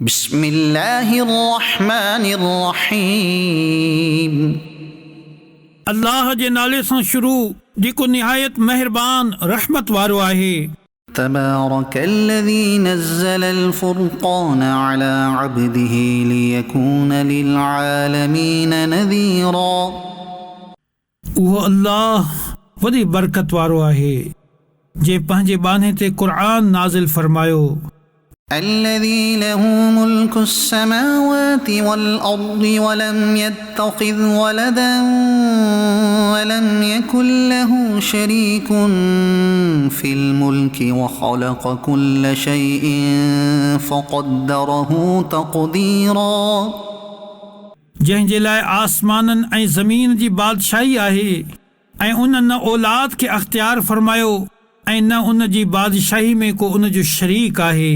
बिस्मिल्लाहिर्रहमानिर्रहीम। अल्लाह जे नाले सां शुरू जेको निहायत मेहरबान रहमत वारो आहे। तबारकल्लज़ी नज़्ज़लल फ़ुरक़ान अला अब्दिही लियकून लिलआलमीन नज़ीरा। उहो अल्लाह वॾी बरकत वारो आहे जे पंहिंजे बाने ते क़ुर्आन नाज़िल फरमायो। الذي له ملك السماوات والأرض ولم يتخذ ولدا ولم يكن له شريك في الملك وخلق كل شيء فقدره تقديرا। जंहिंजे लाइ आसमाननि ऐं ज़मीन जी बादशाही आहे ऐं उन न औलाद खे अख़्तियार फरमायो ऐं न उन जी बादशाही में को उन जो शरीक आहे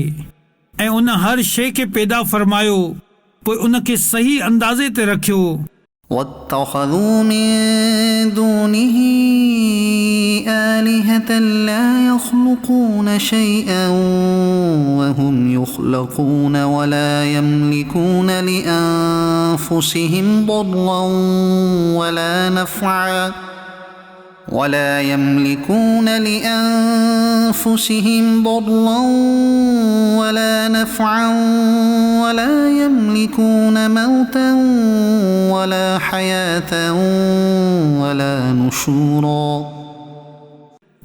ऐं उन हर शइ खे पैदा फरमायो पोइ उन खे सही अंदाज़े ते रखियो। वत्तख़ज़ू मिन दूनिही आलिहतन ला यख़्लुक़ून शैअन वहुम युख़्लक़ून वला यमलिकून लिअन्फुसिहिम दर्रन वला नफ़अन ولا يملكون لأنفسهم ضرا ولا نفعا ولا يملكون موتا ولا حياة ولا نشورا।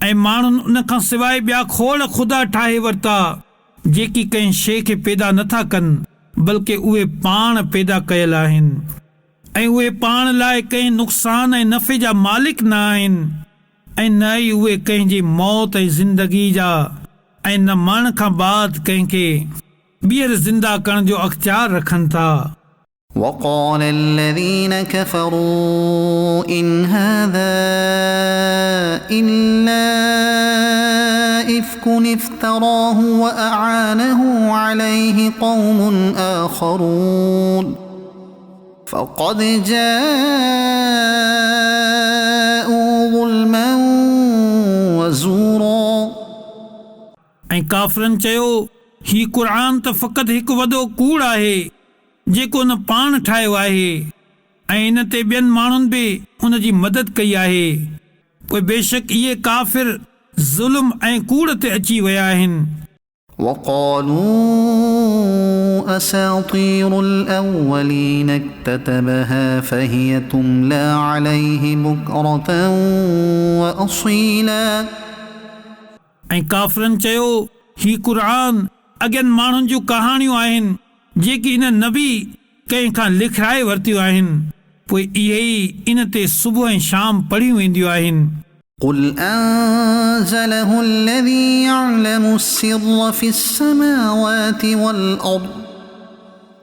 ऐं माण्हुनि उन खां सवाइ ॿिया खोड़ ख़ुदा ठाहे वरिता जेकी कंहिं शइ खे पैदा नथा कनि बल्कि उहे पाण पैदा कयल आहिनि ऐं उहे पाण लाइ कंहिं नुक़सान ऐं नफ़े जा मालिक न आहिनि ऐं न ई उहे कंहिंजी मौत ऐं ज़िंदगी जा ऐं न मरण खां बाद कंहिंखे ॿीहर ज़िंदा करण जो अख़्तियार रखनि था। وقال الذين كفروا إن هذا إلا إفك افتراه وأعانه عليه قوم آخرون فقد جاءوا ظلما وزورا। ऐं काफ़िरनि चयो ही क़ुर्आन त फ़क़ति हिकु वॾो कूड़ आहे जेको न पाण ठाहियो आहे ऐं इन ते ॿियनि माण्हुनि बि उन जी मदद कई आहे पोइ बेशक इहे काफ़िर ज़ुल्म ऐं कूड़ ते अची विया आहिनि। وقالوا أساطير الأولين اكتتبها فهي تملى عليه بكرة وأصيلا। ऐं काफ़िरनि चयो ही क़ुर्आन अॻियनि माण्हुनि जूं कहाणियूं आहिनि जेकी इन नबी कंहिं खां लिखाए वरितियूं आहिनि पोइ इहे ई इन ते सुबुह ऐं शाम पढ़ियूं वेंदियूं आहिनि। قل أنزله الذي يعلم السر في السماوات والأرض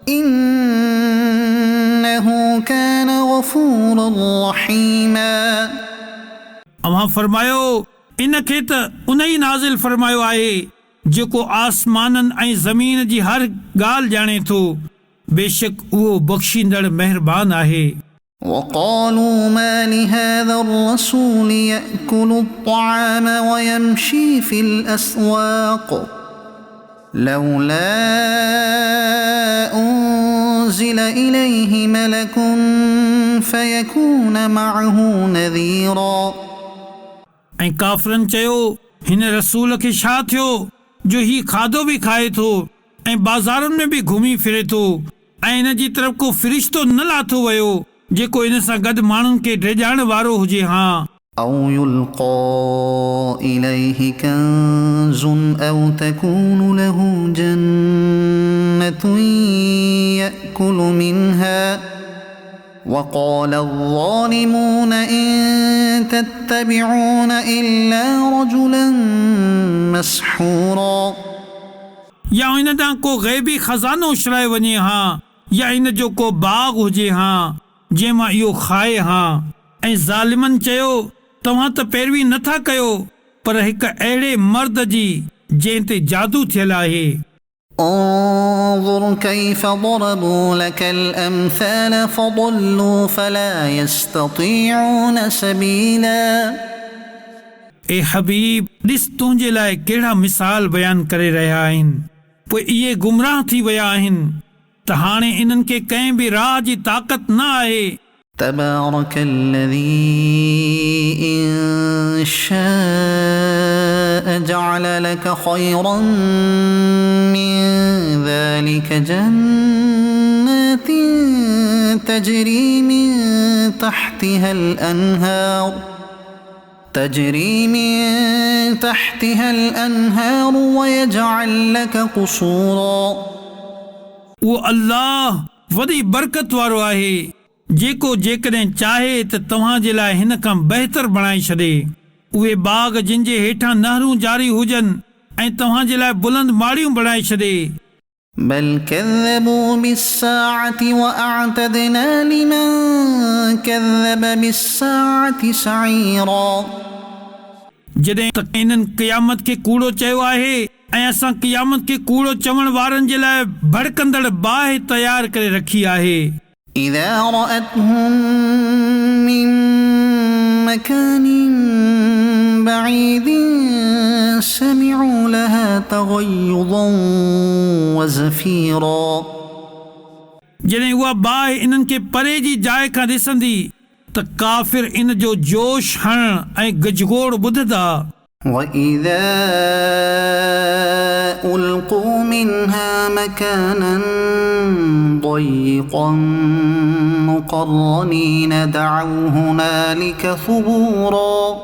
إنه كان غفورا رحيما। अव्हां फरमायो इन खे त उन ई नाज़िल फरमायो आहे जेको आसमाननि ऐं ज़मीन जी हर ॻाल्हि ॼाणे थो बेशक उहो बख़्शींदड़ महिरबान आहे। وقالوا ما لهذا الرسول يأكل الطعام ويمشي في الأسواق لولا أنزل إليه ملك فيكون معه نذيرا। ऐं काफ़िरनि चयो हिन रसूल खे छा थियो जो ही खाधो बि खाए थो ऐं बाज़ारुनि में बि घुमी फिरे थो ऐं इन जी तरफ़ को फ़रिश्तो न लाथो वियो जेको इन सां गॾु माण्हुनि खे डिॼाइण वारो हुजे। हा أو يلقى إليه كنز أو تكون له جنة يأكل منها وقال الظالمون إن تتبعون إلا رجلا مسحورا। या इन तां को ग़ैबी खज़ानो उछलाए वञे हा या इन जो को बाग़ हुजे हा जंहिंमां इहो खाए हा ऐं ज़ालिमनि चयो तव्हां त पैरवी नथा कयो पर हिकु अहिड़े मर्द जी जंहिं ते जादू थियल आहे। انظر كيف ضربوا لك الأمثال فضلوا فلا يستطيعون سبيلا۔ ए हबीब ॾिस तुंहिंजे लाइ कहिड़ा मिसाल बयान करे रहिया आहिनि पोइ इहे गुमराह थी विया आहिनि त हाणे इन्हनि खे कंहिं बि राह जी ताक़त न आहे। تبارك الذي إن شاء جعل لك خيرا من ذلك جنات تجري من تحتها الأنهار ويجعل لك قصورا उहो अल्लाह वॾी बरकत वारो आहे जेको जेकॾहिं चाहे त तव्हां जे लाइ हिन खां बहितर बणाए छॾे। उहे बाग़ जिन जे हेठां नहरूं जारी हुजनि ऐं तव्हां जे लाइ बुलंद माड़ियूं बणाए छॾे। بل كذبوا بالساعة وأعتدنا لمن كذب بالساعة سعيرا जॾहिं त इन्हनि क़यामत खे कूड़ो चयो आहे ऐं असां क़यामत खे कूड़ो चवण वारनि जे लाइ भड़कंदड़ बाहि तयार करे रखी आहे। إذا رأتهم من مكان بعيد سمعوا لها تغيظا وزفيرا जॾहिं उहा बाहि इन्हनि खे परे जी जाइ खां ॾिसंदी त काफ़िर इन जो जोश हणण ऐं गजगोड़ ॿुधंदा। وإذا ألقوا منها مكانا ضيقا مقرنين دعوا هنالك ثبورا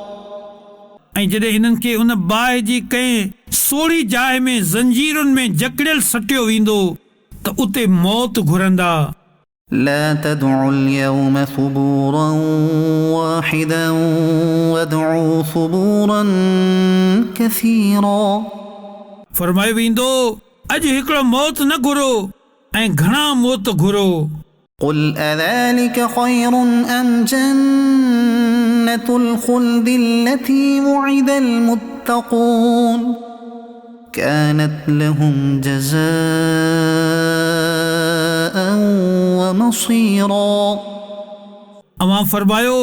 ऐं जॾहिं हिननि खे उन बाहि जी कंहिं सोढ़ी जाइ में ज़ंजीरुनि में जकड़ियल सटियो वेंदो त उते मौत घुरंदा। لا تدعوا اليوم ثبورا واحدا وادعوا ثبورا كثيرا फरमायो वेंदो अॼु हिकिड़ो मौत न घुरो ऐं घणा मौत घुरो। قل أذلك خير أم جنة الخلد التي وعد المتقون كانت لهم جزاء ومصيرا अवां फरमायो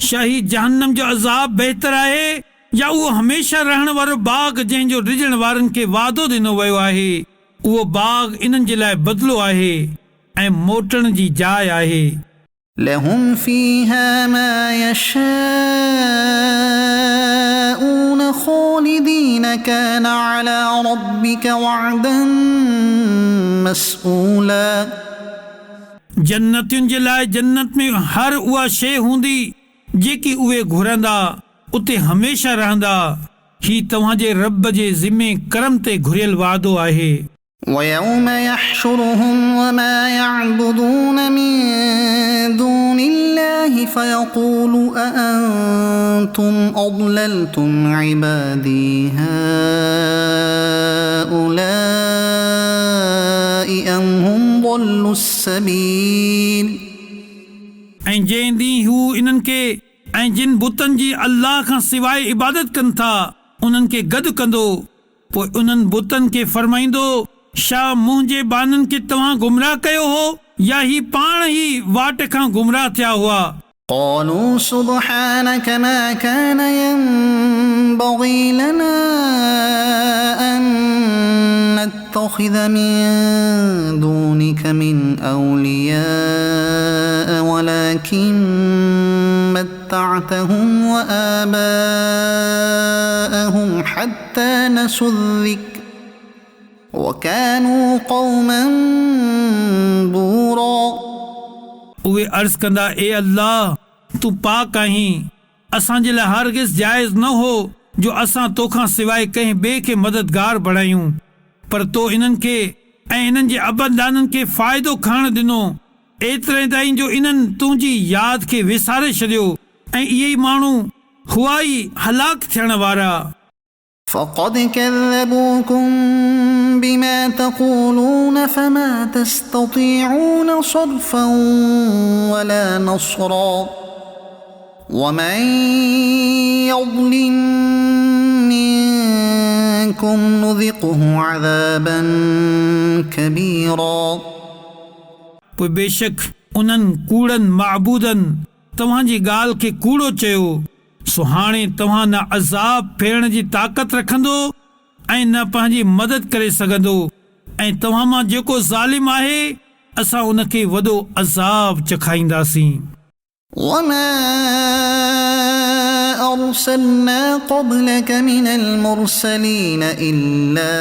शाही जहन्नम जो अज़ाब बहितर आहे या उहो हमेशा रहण वारो बाग़ जंहिंजो रिझण वारनि खे वादो ॾिनो वियो आहे। उहो बाग़ इन्हनि जे लाइ बदिलो आहे ऐं मोटण जी जाइ आहे। لهم فيها ما يشاءون خالدين كان على ربك وعدا مسئولا जन्नतियुनि जे लाइ जन्नत में हर उहा शइ हूंदी जेकी उहे घुरंदा उते हमेशा रहंदा। ही तव्हांजे रब जे ज़िम्मे करम ते घुरियल वादो आहे। ويوم يحشرهم وما يعبدون من دون الله فيقول أأنتم أضللتم عبادي هؤلاء أم هم ضلوا السبيل ऐं जंहिं ॾींहुं हू इन्हनि खे ऐं जिन बुतनि जी अल्लाह खां सवाइ इबादत कनि था उन्हनि खे गॾु कंदो। पोइ उन्हनि बुतनि खे फरमाईंदो छा मुंहिंजे बाननि खे तव्हां गुमराह कयो हो या ही पाण ई वाट खां गुमराह थिया हुआ। قالوا سبحانك ما كان ينبغي لنا أن نتخذ من دونك من أولياء ولكن متعتهم وآباءهم حتى نسوا الذكر وكانوا قوما بورا उहे अर्ज़ कंदा ए अल्लाह तूं पाक आहीं असांजे लाइ हरगिज़ जाइज़ न हो जो असां तोखां सवाइ कंहिं ॿिए खे मददगार बणायूं पर तो इन्हनि खे ऐं इन्हनि जे अबदाननि खे फ़ाइदो खणण ॾिनो एतिरे ताईं जो इन्हनि तुंहिंजी यादि खे विसारे छॾियो ऐं इहे ई माण्हू हुआ ई हलाक थियण वारा। فقد كذبوكم بما تقولون فما تستطيعون صرفا ولا نصرا ومن يظلم منكم نذقه عذابا كبيرا पोइ बेशक उन्हनि कूड़नि माबूदनि तव्हांजी ॻाल्हि खे कूड़ो चयो सो हाणे तव्हां न अज़ाब फेरण जी ताक़त रखंदो ऐं न पंहिंजी मदद करे सघंदो ऐं तव्हां मां जेको ज़ालिम आहे असां उनखे वॾो अज़ाब चखाईंदासीं। وما أرسلنا قبلك من المرسلين إلا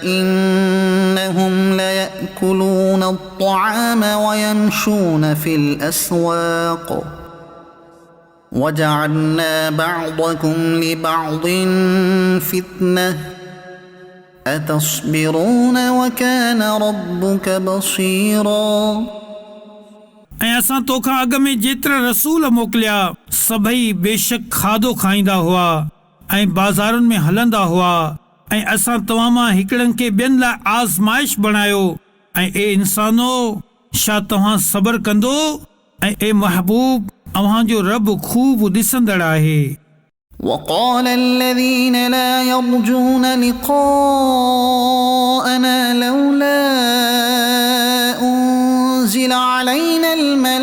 إنهم ليأكلون الطعام ويمشون في الأسواق وجعلنا بعضكم لبعض فتنة أتصبرون وكان ربك بصيرا। ऐं असां तोखां अॻ में जेतिरा रसूल मोकिलिया सभई बेशक खाधो खाईंदा हुआ ऐं बाज़ारुनि में हलंदा हुआ ऐं असां तव्हां मां हिकिड़नि खे ॿियनि लाइ आज़माइश बणायो ऐं ए इंसानो छा तव्हां सब्र कंदो ऐं ए महबूब अव्हांजो रब खूब ॾिसंदड़ आहे। وقال الذين لا يرجون لقاءنا لولا أنزل علينا الملائكة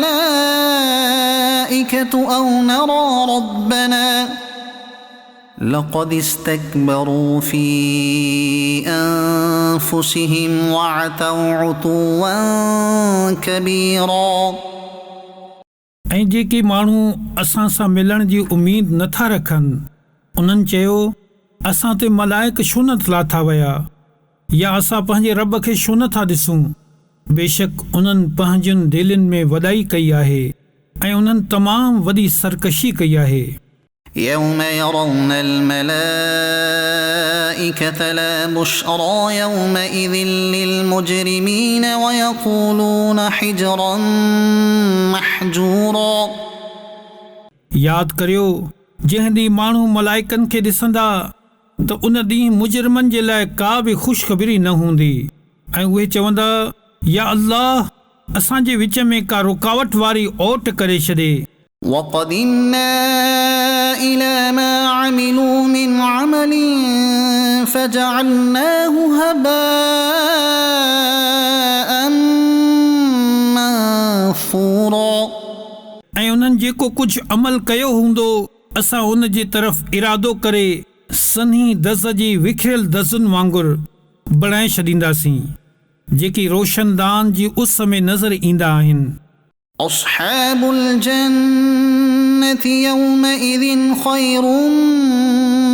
أو نرى ربنا لقد استكبروا في أنفسهم وعتوا عتوا كبيرا। ऐं जेके माण्हू असां सां मिलण जी उमेद नथा रखनि उन्हनि चयो असां ते मलाइक छो न लाथा विया या असां पंहिंजे रब खे छो नथा ॾिसूं। बेशक उन्हनि पंहिंजनि दिलनि में वॾाई कई आहे ऐं उन्हनि तमामु वॾी सरकशी कई आहे। يوم يرون الملائكة لا بشرى يومئذ للمجرمين ويقولون حجرا محجورا। याद करियो जंहिं ॾींहुं माण्हू मलाइकनि खे ॾिसंदा त उन ॾींहुं मुजरिमनि जे लाइ का बि ख़ुशख़बरी न हूंदी ऐं उहे चवंदा या अल्लाह असांजे विच में का रुकावट वारी ओट करे छॾे। وقدمنا إلى ما عملوا من عمل فجعلناه هباء منثورا। ऐं उन्हनि जेको कुझु अमल कयो हूंदो असां उन जे तरफ़ इरादो करे सन्ही दज़ जी विखिरियल दज़ुनि वांगुरु बणाए छॾींदासीं जेकी रोशनदान जी उस में नज़र ईंदा आहिनि। أصحاب الجنة يومئذ خير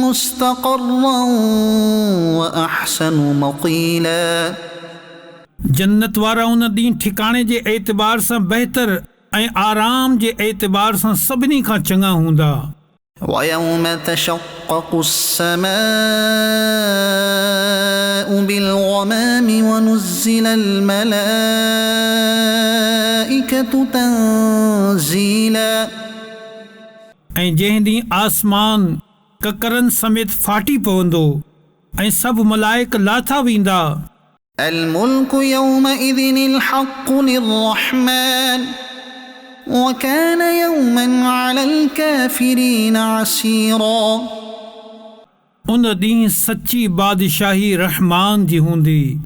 مستقرا وأحسن مقيلا। जन्नत वारा उन ॾींहुं ठिकाणे जे एतबार सां बहितर ऐं आराम जे एतबार सां सभिनी खां चङा हूंदा। ويوم تشقق السماء بالغمام ونزل الملائكة تنزيلا। ऐं जंहिं ॾींहुं आसमान ककरनि समेत फाटी पवंदो ऐं सभु मलाइक लाथा वेंदा। الملك يومئذ الحق للرحمن وكان يوما على الكافرين عسيرا। उन ॾींहुं सची बादशाही रहमान जी हूंदी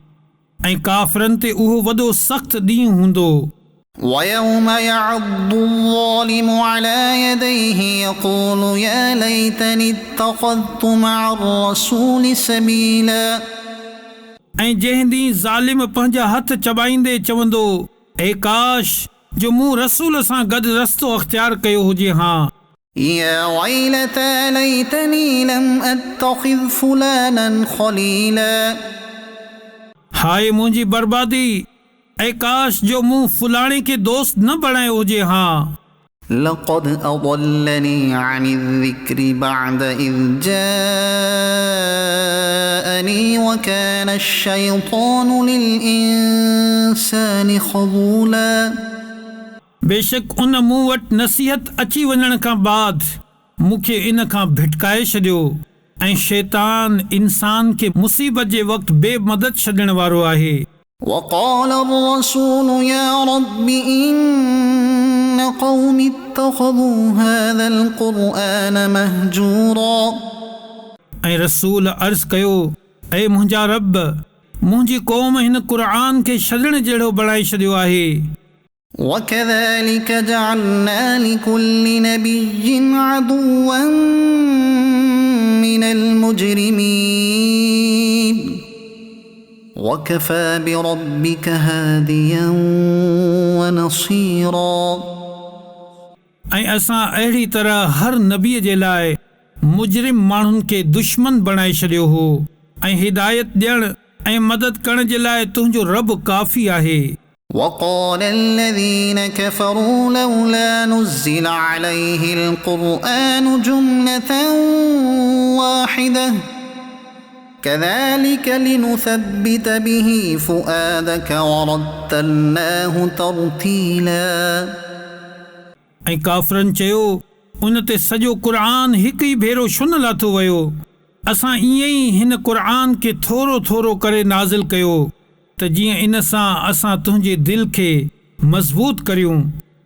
ऐं काफ़िरनि ते उहो वॾो सख़्तु ॾींहुं हूंदो। ويوم يعض الظالم على يديه يقول يا ليتني اتخذت مع الرسول سبيلا। ऐं जंहिं ॾींहुं ज़ालिम पंहिंजा हथ चबाईंदे चवंदो ए काश जो मूं रसूल सां गॾु रस्तो अख़्तियार कयो हुजे हा। يا ويلتى ليتني لم أتخذ فلانا خليلا। हाय मुंहिंजी बर्बादी ऐं काश जो मूं फुलाणे खे दोस्त न बणायो हुजे हा। لقد أضلني عن الذكر بعد إذ جاءني وكان الشيطان للإنسان خذولا। बेशक उन मूं वटि नसीहत अची वञण खां बाद मूंखे इन खां भिटकाए छॾियो ऐं शैतान इंसान खे मुसीबत जे वक़्तु बेमदद छॾण वारो आहे। وقال الرسول يا رب إن قوم اتخذوا هذا القرآن مهجورا। ऐं रसूल अर्ज़ कयो ऐ मुंहिंजा रब मुंहिंजी क़ौम हिन क़ुर खे छॾण जहिड़ो बणाए छॾियो आहे। وكذلك جعلنا لكل نبي عدوا من المجرمين وكفى بربك هاديا ونصيرا ऐं असां अहिड़ी तरह हर नबीअ जे लाइ मुजरिम माण्हुनि खे दुश्मन बणाए छॾियो हो ऐं हिदायत ॾियण ऐं मदद करण जे लाइ तुंहिंजो रब काफ़ी आहे وقال الذين كفروا لولا نزل عليه القرآن جملة واحدة كذلك لنثبت به فؤادك ورتلناه ترتيلا ऐं काफ़रनि चयो उन ते सॼो क़ुर हिकु ई भेरो छो न लाथो वियो असां ईअं ई हिन क़ुर खे थोरो थोरो करे नाज़िल कयो त जीअं इन सां असां तुंहिंजे दिलि खे मज़बूत करियूं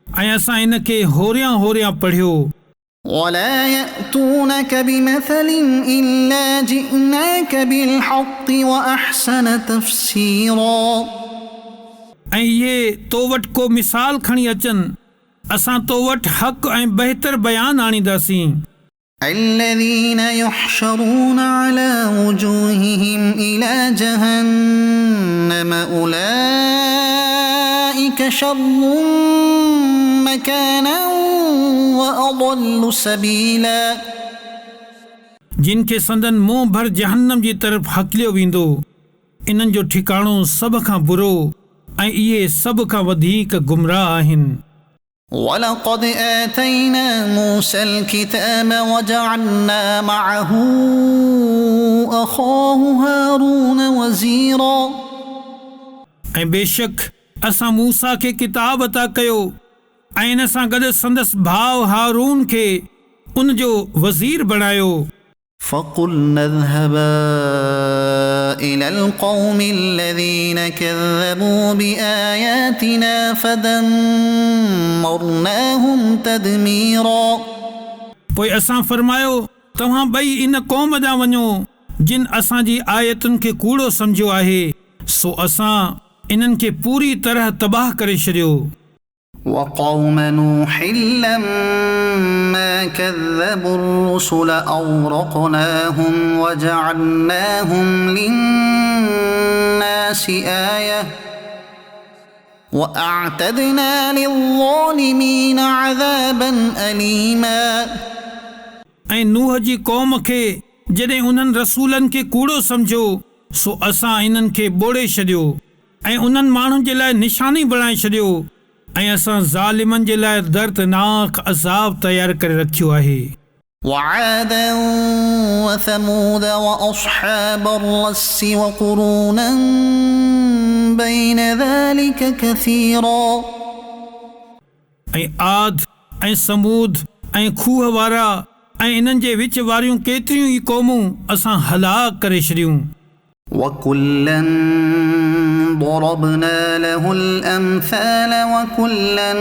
ऐं असां इन खे होरियां होरियां पढ़ियो ولا يأتونك بمثل إلا جئناك بالحق وأحسن تفسيرا ऐं इहे तो वटि को मिसाल खणी अचनि असां तो वटि हक़ ऐं बहितर बयानु आणींदासीं الذين يحشرون على وجوههم إلى جهنم أولئك شر مكانا وأضل سبيلا जिन खे संदन मुंहुं भर जहन्नम जी तरफ़ हकलियो वेंदो इन्हनि जो ठिकाणो सभ खां बुरो ऐं इहे सभ खां वधीक गुमराह आहिनि ولقد آتينا موسى الكتاب وجعلنا معه أخاه هارون وزيرا ऐं बेशक असां मूसा खे किताब अता कयो ऐं इन सां गॾु संदसि भाउ हारून खे उन जो वज़ीर बणायो فقلنا اذهبا إلى القوم الذين كذبوا بآياتنا فدمرناهم تدميرا पोइ असां फरमायो तव्हां ॿई इन क़ौम ॾांहुं वञो जिन असांजी आयतुनि खे कूड़ो सम्झियो आहे सो असां इन्हनि खे पूरी तरह तबाह करे छॾियो وقوم نوح لما كذبوا الرسل أغرقناهم وجعلناهم للناس آية وأعتدنا للظالمين عذابا أليما ऐं नूह जी क़ौम खे जॾहिं उन्हनि रसूलनि खे कूड़ो सम्झो सो असां इन्हनि खे ॿोड़े छॾियो ऐं उन्हनि माण्हुनि जे लाइ निशानी बणाए छॾियो ऐं असां ज़ालिमनि जे लाइ दर्दनाक अज़ाब तयारु करे रखियो आहे وعادا وثمود وأصحاب الرس وقرونا بين ذلك كثيرا ऐं आद ऐं समूद ऐं खूह वारा ऐं इन्हनि जे विच वारियूं केतिरियूं ई क़ौमूं असां हलाक करे छॾियूं وكلا ضربنا له الأمثال وكلا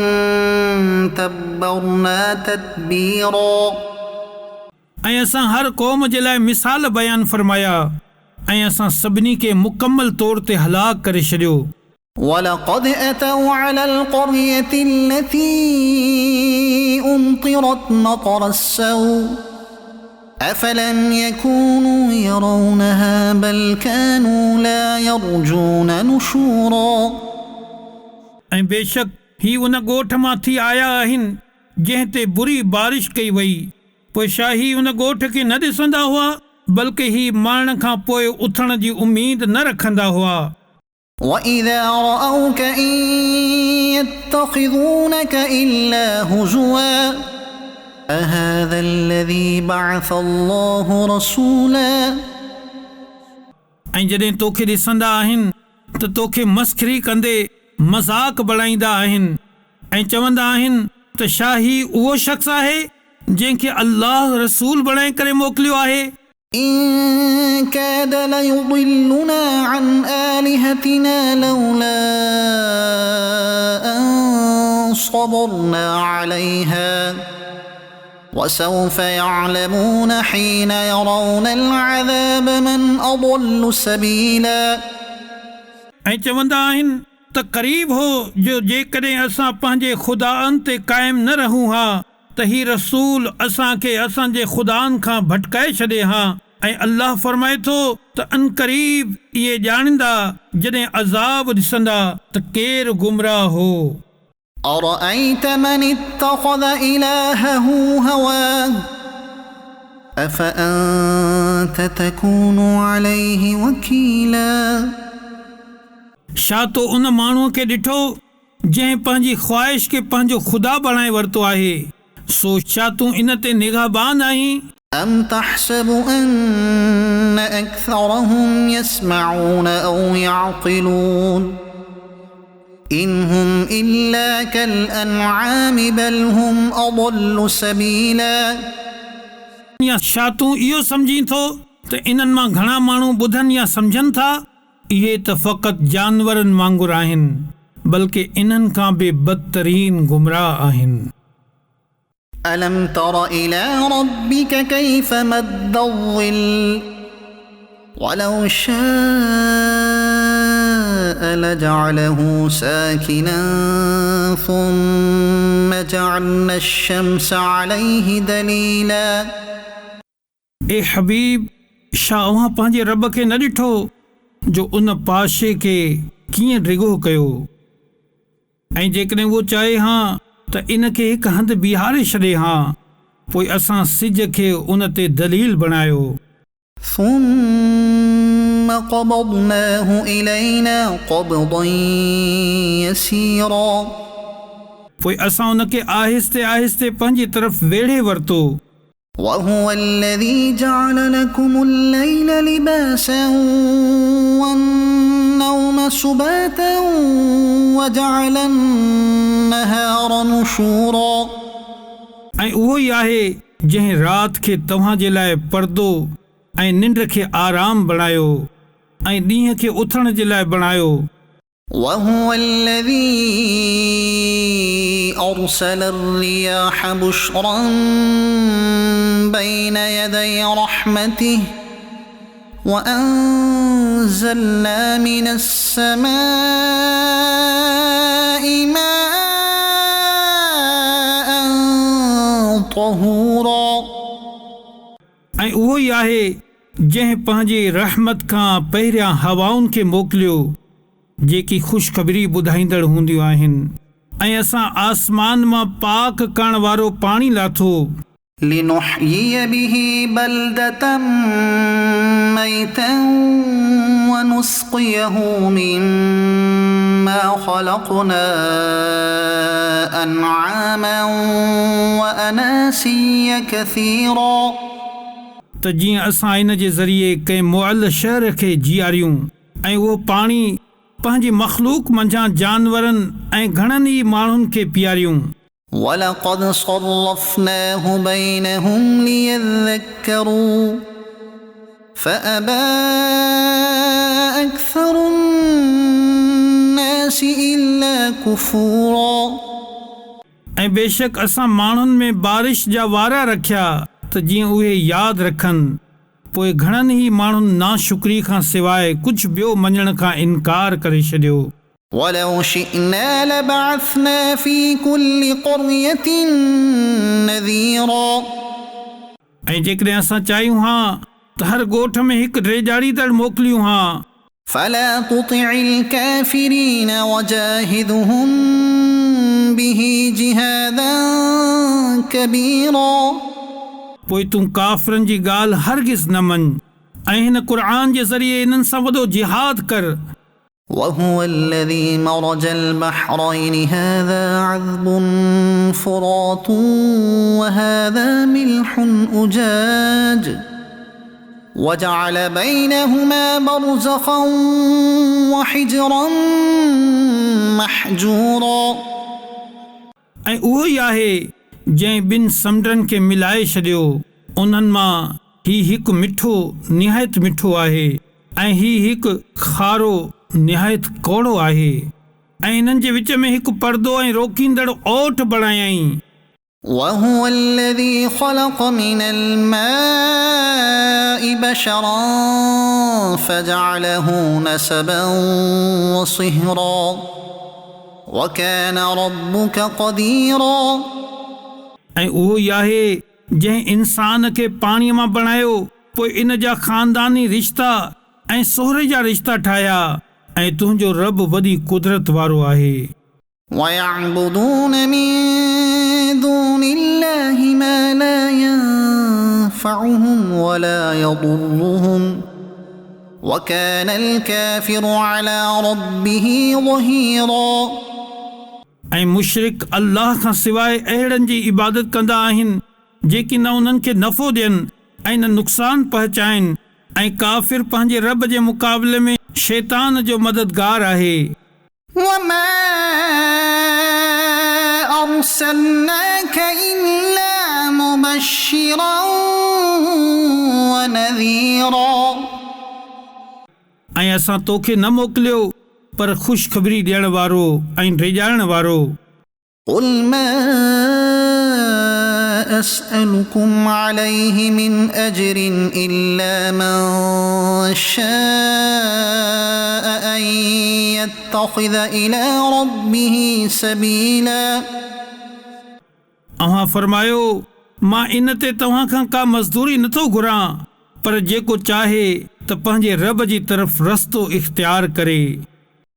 تبرنا تتبيرا ऐं असां हर क़ौम जे लाइ मिसाल बयानु फरमाया ऐं असां सभिनी खे मुकमल तौर ते हलाक करे छॾियो ولقد أتوا على القرية التي أمطرت مطر السوء أفلم يكونوا يرونها بل كانوا لا يرجون نشورا ऐं बेशक ही उन ॻोठ मां थी आया आहिनि जंहिं ते बुरी बारिश कई वई पोइ छा ही उन ॻोठ खे न ॾिसंदा हुआ बल्कि ही मरण खां पोइ उथण जी उमेद न रखंदा हुआ وإذا رأوك إن يتخذونك إلا هزوا أهذا الذي بعث الله رسولا ऐं जॾहिं तोखे ॾिसंदा आहिनि त तोखे मस्खरी कंदे मज़ाक बणाईंदा आहिनि ऐं चवंदा आहिनि त छा ही उहो शख़्स आहे जंहिंखे अल्लाह रसूल बणाए करे मोकिलियो आहे إن كاد ليضلنا عن آلهتنا لولا أن صبرنا عليها وسوف يعلمون حين يرون العذاب من أضل سبيلا ऐं चवंदा आहिनि त क़रीब हो जो जेकॾहिं असां पंहिंजे ख़ुदाअनि ते क़ाइमु न रहूं हा त ही रसूल असांखे असांजे ख़ुदाअनि खां भटकाए छॾे हा ऐं अल्लाह फरमाए थो त अनकरीब इहे ॼाणींदा जॾहिं अज़ाब ॾिसंदा त केरु गुमराह हो। أرأيت من اتخذ إلهه هواه أفأنت تكون عليه وكيلا छा तो उन माण्हूअ खे ॾिठो जंहिं पंहिंजी ख़्वाहिश खे पंहिंजो ख़ुदा बणाए वरितो आहे, सो छा तूं इन ते निगाहबान आहीं? أم تحسب أن أكثرهم يسمعون أو يعقلون إن هم إلا كالأنعام بل هم أضل سبيلا या छा तूं इहो सम्झी थो त इन्हनि मां घणा माण्हू ॿुधनि या सम्झनि था? इहे त फ़क़ति जानवरनि वांगुरु आहिनि, बल्कि इन्हनि खां बि बदतरीन गुमराह आहिनि। ألم تر إلى ربك كيف مد الظل ولو شاء لجعله ساكنا ثم جعلنا الشمس عليه دليلا ए हबीब, छा अव्हां पंहिंजे रब खे न ॾिठो जो उन पाशे खे कीअं रिगो कयो, ऐं जेकॾहिं उहो चाहे हा त इन खे हिकु हंधि बीहारे छॾे हा, पोइ असां सिज खे उन ते दलील बणायो। ثم قبضناه إلينا قبضا يسيرا पोइ असां उन खे आहिस्ते आहिस्ते पंहिंजी तरफ़ वेढ़े वरितो। وهو الذي جعل لكم الليل لباسا والنوم سباتا وجعل النهار نشورا ऐं उहो ई आहे जंहिं राति खे तव्हां जे लाइ पर्दो ऐं निंड खे आराम बणायो ऐं ॾींहं खे उथण जे लाइ बणायो। وهو الذي أرسل الرياح بشرا بين يدي رحمته وأنزلنا من السماء ماء طهورا ऐं उहो ई आहे जंहिं पंहिंजी रहमत खां पहिरियां हवाउनि खे मोकिलियो जेकी ख़ुशख़बरी ॿुधाईंदड़ हूंदियूं आहिनि, ऐं असां आसमान मां पाक करण वारो पाणी लाथो। لنحيي به بلدة ميتا ونسقيه مما خلقنا أنعاما وأناسيا كثيرا त जीअं असां इन जे ज़रिए कंहिं मुअल शहर खे जीआरियूं ऐं उहो पाणी पंहिंजी मख़लूक मंझां जानवरनि ऐं घणनि ई माण्हुनि खे पीआरियूं। ولقد صرفناه بينهم ليذكروا فأبى أكثر الناس إلا كفورا ऐं बेशक असां माण्हुनि में बारिश जा वारा रखिया त जीअं उहे यादि रखनि, पोइ घणनि ई माण्हुनि नाशुक्री खां सवाइ कुझु ॿियो मञण खां इनकार करे छॾियो। ولو شئنا لبعثنا في كل قرية نذيرا ऐं जेकॾहिं असां चाहियूं हा त हर ॻोठ में हिकु ड्रेजाड़ीदड़ मोकिलियूं हा। فلا تطع الكافرين وجاهدهم به جهادا كبيرا पोइ तूं काफ़िरनि जी ॻाल्हि हरगिज़ न मञ ऐं हिन क़ुर जे ज़रिए इन्हनि सां वॾो जिहाद कर। وهو الذي مرج البحرين هذا عذب فرات وهذا ملح أجاج وجعل بينهما برزخا وحجرا محجورا ऐं उहो ई आहे जंहिं ॿिनि समुंडनि खे मिलाए छॾियो, उन्हनि मां ही हिकु मिठो निहायत मिठो आहे ऐं ही हिकु खारो निहायत कोड़ो आहे, ऐं इन्हनि जे विच में हिकु पर्दो ऐं रोकींदड़ ओट बणायई। وهو الذي خلق من الماء بشرا فجعله نسبا وصهرا وكان ربك قديرا ऐं उहो ई आहे जंहिं इंसान खे पाणीअ मां बणायो पोइ इन जा ख़ानदानी रिश्ता ऐं सोहरे जा रिश्ता ठाहिया ऐं तुंहिंजो रब वॾी कुदरत वारो आहे ويعبدون من دون الله ما لا ينفعهم ولا يضرهم وكان الكافر على ربه ظهيرا ऐं मुशरिक अल्लाह खां सवाइ अहिड़नि जी इबादत कंदा आहिनि जेकी न उन्हनि खे नफ़ो ॾियनि ऐं न नुक़सान पहुचाइनि ऐं काफ़िर पंहिंजे रब जे मुक़ाबले में शैतान जो मददगार आहे وما أرسلناك إلا مبشرا ونذيرا ऐं असां तोखे न मोकिलियो पर ख़ुशख़बरी ॾियण वारो ऐं डिॼाइण वारो قل ما أسألكم عليه من أجر إلا من شاء أن يتخذ إلى ربه سبيلا अव्हां फरमायो मां इन ते तव्हां खां का मज़दूरी नथो घुरां पर जेको चाहे त पंहिंजे रब जी तरफ़ रस्तो इख़्तियार करे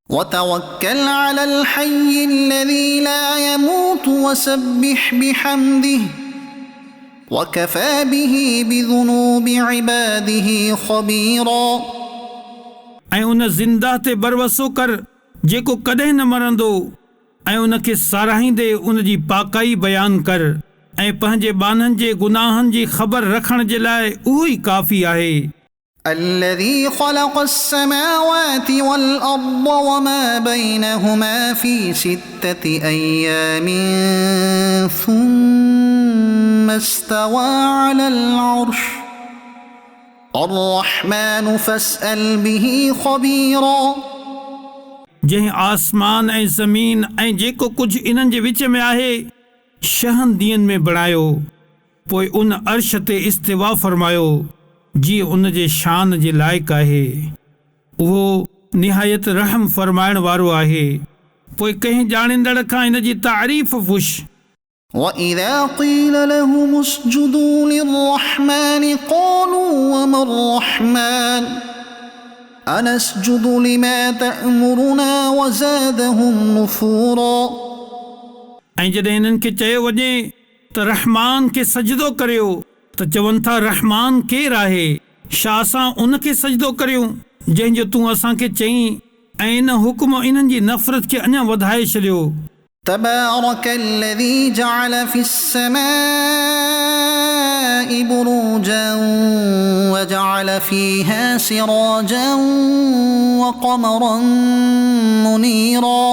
وتوكل على الحي الذي لا يموت وسبح بحمده وكفى به بذنوب عباده خبيرا ऐं उन ज़िंदा ते भरवसो कर जेको कॾहिं न मरंदो ऐं उनखे साराहींदे उन जी पाकाई बयानु कर ऐं पंहिंजे बाननि जे गुनाहनि जी ख़बर रखण जे लाइ उहो ई काफ़ी आहे الذي خلق السماوات والأرض وما بينهما في 6 أيام ثم استوى على العرش الرحمن فاسأل به خبيرا जंहिं आसमान ऐं ज़मीन ऐं जेको कुझु इन्हनि जे विच में आहे 6 ॾींहंनि में बणायो पोइ उन अर्श ते इस्तिवा फरमायो जीअं उन जे शान जे लाइक़ु आहे उहो निहायत रहम फरमाइण वारो आहे पोइ कंहिं ॼाणींदड़ खां इन जी तारीफ़ पुछ وإذا قيل لهم اسجدوا للرحمن قالوا وما الرحمن أنسجد لما تأمرنا وزادهم نفورا ऐं जॾहिं इन्हनि खे चयो वञे त रहमान खे सजदो करियो त चवनि था रहमान केरु आहे छा असां उनखे सजदो करियूं जंहिंजो तूं असांखे चईं ऐं इन हुकुम इन्हनि जी नफ़रत खे अञा वधाए छॾियो تبارك الذي جعل في السماء بروجا وجعل فيها سراجا وقمرا منيرا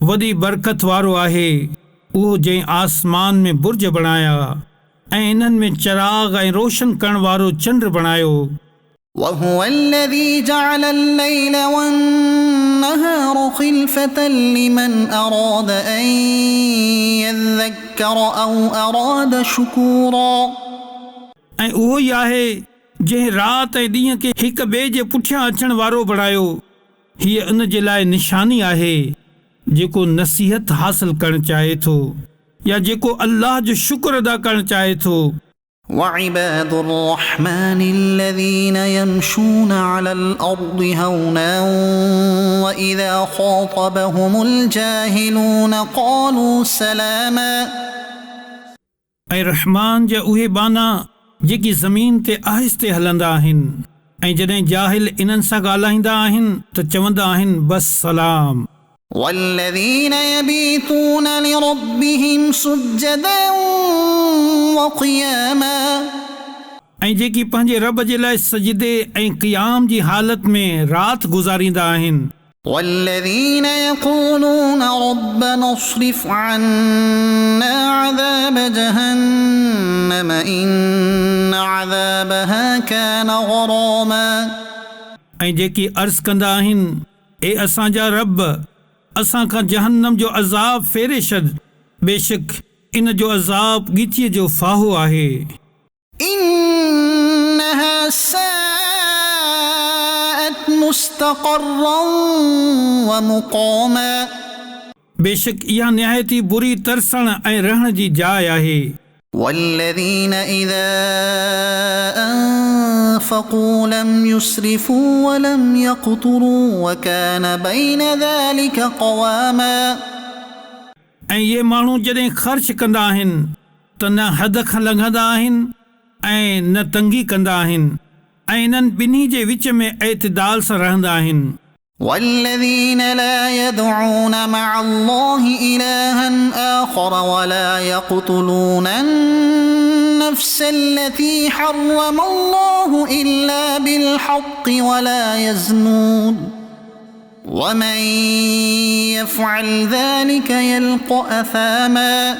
वॾी बरकत वारो आहे उहो जंहिं आसमान में बुर्ज बणाया ऐं इन्हनि में चिराग ऐं रोशन करण वारो चंड बणायो وهو الذي جعل الليل والنهار خلفة لمن أراد أن يذكر أو أراد شكورا ऐं उहो ई आहे जंहिं राति ऐं ॾींहं खे हिक ॿिए जे पुठियां अचण वारो बणायो हीअ उन जे लाइ निशानी आहे जेको नसीहत हासिल करणु चाहे थो या जेको अल्लाह जो शुक्र अदा करणु चाहे थो وعباد الرحمن الذين يمشون على الأرض هونا وإذا خاطبهم الجاهلون قالوا سلاما ऐं रहमान जा उहे बाना जेकी ज़मीन ते आहिस्ते हलंदा आहिनि ऐं जॾहिं जाहिल इन्हनि सां ॻाल्हाईंदा आहिनि त चवंदा आहिनि बस सलाम والذين يبيتون لربهم سجدا وقياما ऐं जेकी पंहिंजे रब जे लाइ सजदे ऐं क़ियाम जी हालत में राति गुज़ारींदा आहिनि والذين يقولون ربنا اصرف عنا عذاب جهنم إن عذابها كان غراما ऐं जेकी अर्ज़ कंदा आहिनि ए असांजा रब असां खां जहन्नम जो अज़ाब फेरे छॾ बेशक इन जो अज़ाब ॻीचीअ जो फाहो आहे إنها ساءت مستقرا ومقاما बेशक इहा निहायती बुरी तरसण ऐं रहण जी जाइ आहे والذين إذا وأنفقوا لم يسرفوا ولم يقتروا وكان بين ذلك قواما ऐं ये माण्हू जॾहिं ख़र्च कंदा आहिनि त न हद खां लंघंदा आहिनि ऐं न तंगी कंदा आहिनि ऐं इन्हनि ॿिन्ही जे विच में एतदाल सां रहंदा आहिनि والذين لا يدعون مع الله إلها آخر ولا يقتلون النفس التي حرم الله إلا بالحق ولا يزنون ومن يفعل ذلك يلقى أثاما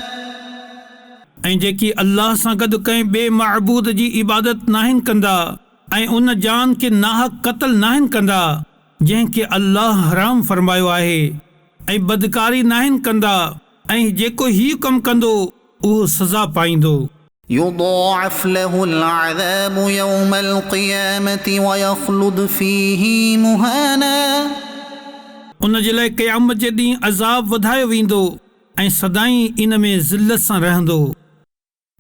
ऐं जेकी अल्लाह सां गॾु कंहिं ॿिए महबूद जी इबादत नाहिनि कंदा ऐं उन जान खे नाहक क़त्ल नाहिनि कंदा जंहिंखे अल्लाह हराम फरमायो आहे ऐं बदकारी नाहिनि कंदा ऐं जेको हीउ कमु कंदो उहो सज़ा पाईंदो يضاعف له العذاب يوم القيامة ويخلد فيه مهانا उन जे लाइ क़यामत जे ॾींहुं अज़ाब वधायो वेंदो ऐं सदाईं इन में ज़िल्लत सां रहंदो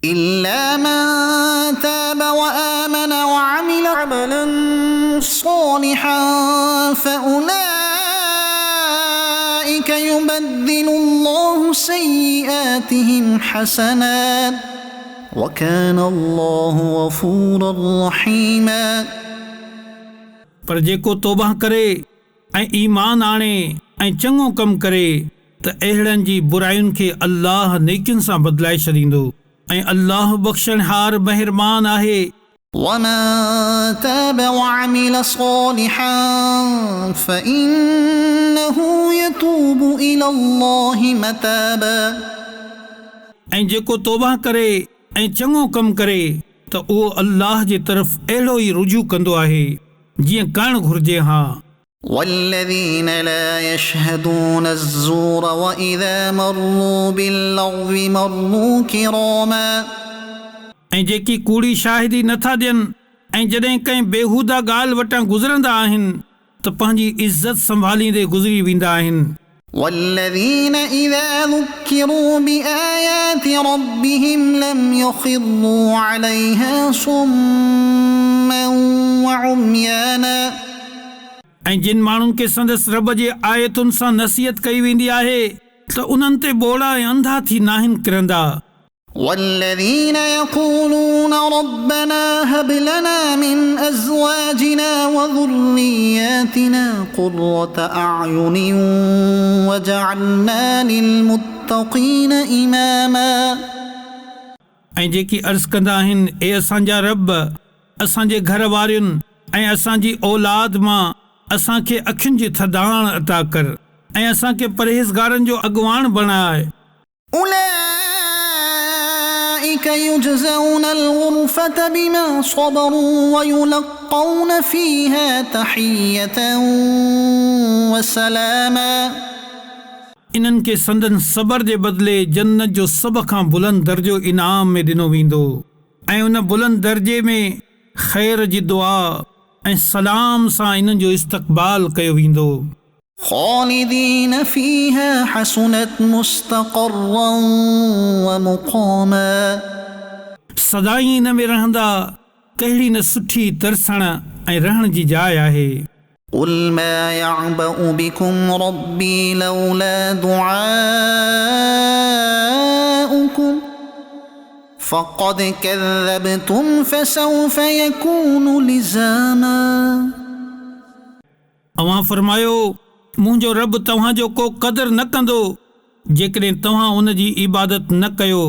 إلا من تاب وآمن وعمل عملا صالحا فأولئك يبدل الله سيئاتهم حسنات وكان الله غفورا رحيما पर जेको तौबा करे ऐं ईमान आणे ऐं चङो कमु करे त अहिड़नि जी बुरायुनि खे अल्लाह नेकियुनि सां बदिलाए छॾींदो ऐं अल्लाह बख़्शणहार महिरबान आहे ومن تاب وعمل صالحا فإنه يتوب إلى الله متابا ऐं जेको तौबा करे ऐं चङो कमु करे त उहो अल्लाह जे तरफ़ अहिड़ो ई रुजू कंदो आहे जीअं करणु घुर्जे हा والذين لا يشهدون الزور وإذا مروا باللغو مروا كراما ऐं जेकी कूड़ी शाहिदी नथा ॾियनि ऐं जॾहिं कंहिं बेहूदा ॻाल्हि वटां गुज़रंदा आहिनि त पंहिंजी इज़त संभालींदे गुज़री वेंदा आहिनि والذين إذا ذكروا بآيات ربهم لم يخروا عليها صما وعميانا ऐं जिन माण्हुनि खे संदसि रब जे आयतुनि सां नसीहत कई वेंदी आहे त उन्हनि ते ॿोड़ा ऐं अंधा थी नाहिनि किरंदा والذين يقولون ربنا هب لنا من أزواجنا وذرياتنا قرة أعين وجعلنا للمتقين إماما ऐं जेकी अर्ज़ कंदा आहिनि ए असांजा रब असांजे घर वारियुनि ऐं असांजी औलाद मां असांखे अखियुनि जी थधाण अता कर ऐं असांखे परहेज़गारनि जो अॻुवाण बणाए أولئك يجزون الغرفة بما صبروا ويلقون فيها تحية وسلاما इन्हनि खे संदन सबर जे बदिले जन्नत जो सभ खां बुलंद दर्जो इनाम में ॾिनो वेंदो ऐं उन बुलंद दर्जे में ख़ैर जी दुआ ऐं सलाम सां इन्हनि जो इस्तक़बाल कयो वेंदो خالدين فيها حسنت مستقرا ومقاما सदाई इन में रहंदा कहिड़ी न सुठी तरसण ऐं रहण जी जाइ आहे قل ما يعبأ بكم ربي لولا دعاؤكم فقد كذبتم فسوف يكون لزاما अवां फरमायो मुंहिंजो रब तव्हांजो को क़दुरु न कंदो जेकॾहिं तव्हां उन जी इबादत न कयो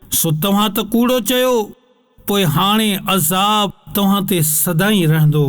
सो तव्हां त कूड़ो चयो पोइ हाणे अज़ाब तव्हां ते सदाईं रहंदो